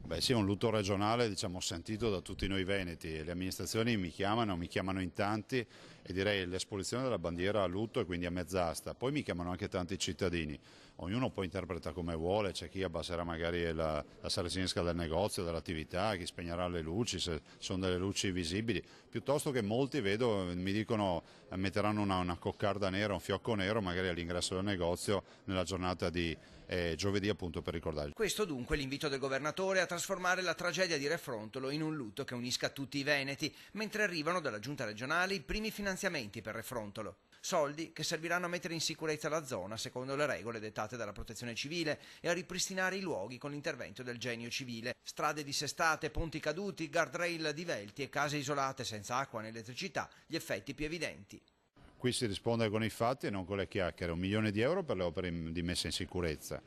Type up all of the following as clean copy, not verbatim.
Beh sì, è un lutto regionale, diciamo, sentito da tutti noi veneti. Le amministrazioni mi chiamano in tanti e direi l'esposizione della bandiera a lutto e quindi a mezz'asta. Poi mi chiamano anche tanti cittadini. Ognuno poi interpreta come vuole, c'è chi abbasserà magari la saracinesca del negozio, dell'attività, chi spegnerà le luci, se sono delle luci visibili, piuttosto che molti vedo, mi dicono metteranno una coccarda nera, un fiocco nero magari all'ingresso del negozio nella giornata di giovedì appunto per ricordare. Questo dunque l'invito del governatore a trasformare la tragedia di Refrontolo in un lutto che unisca tutti i veneti, mentre arrivano dalla giunta regionale i primi finanziamenti per Refrontolo. Soldi che serviranno a mettere in sicurezza la zona secondo le regole dettate dalla protezione civile e a ripristinare i luoghi con l'intervento del genio civile. Strade dissestate, ponti caduti, guardrail divelti e case isolate senza acqua né elettricità, gli effetti più evidenti. Qui si risponde con i fatti e non con le chiacchiere, 1 milione di euro per le opere di messa in sicurezza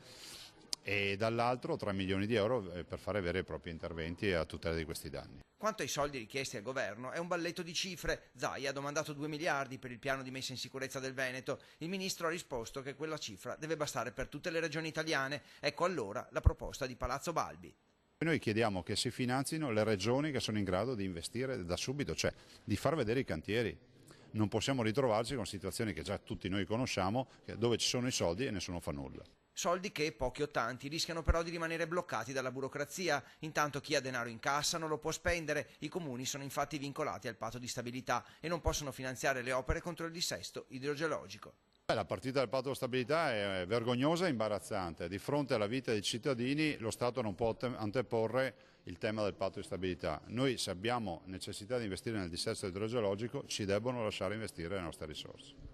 e dall'altro 3 milioni di euro per fare veri e propri interventi a tutela di questi danni. Quanto ai soldi richiesti al governo, è un balletto di cifre. Zaia ha domandato 2 miliardi per il piano di messa in sicurezza del Veneto. Il ministro ha risposto che quella cifra deve bastare per tutte le regioni italiane. Ecco allora la proposta di Palazzo Balbi. Noi chiediamo che si finanzino le regioni che sono in grado di investire da subito, cioè di far vedere i cantieri. Non possiamo ritrovarci con situazioni che già tutti noi conosciamo, dove ci sono i soldi e nessuno fa nulla. Soldi che, pochi o tanti, rischiano però di rimanere bloccati dalla burocrazia. Intanto chi ha denaro in cassa non lo può spendere. I comuni sono infatti vincolati al patto di stabilità e non possono finanziare le opere contro il dissesto idrogeologico. La partita del patto di stabilità è vergognosa e imbarazzante. Di fronte alla vita dei cittadini lo Stato non può anteporre il tema del patto di stabilità. Noi, se abbiamo necessità di investire nel dissesto idrogeologico, ci debbono lasciare investire le nostre risorse.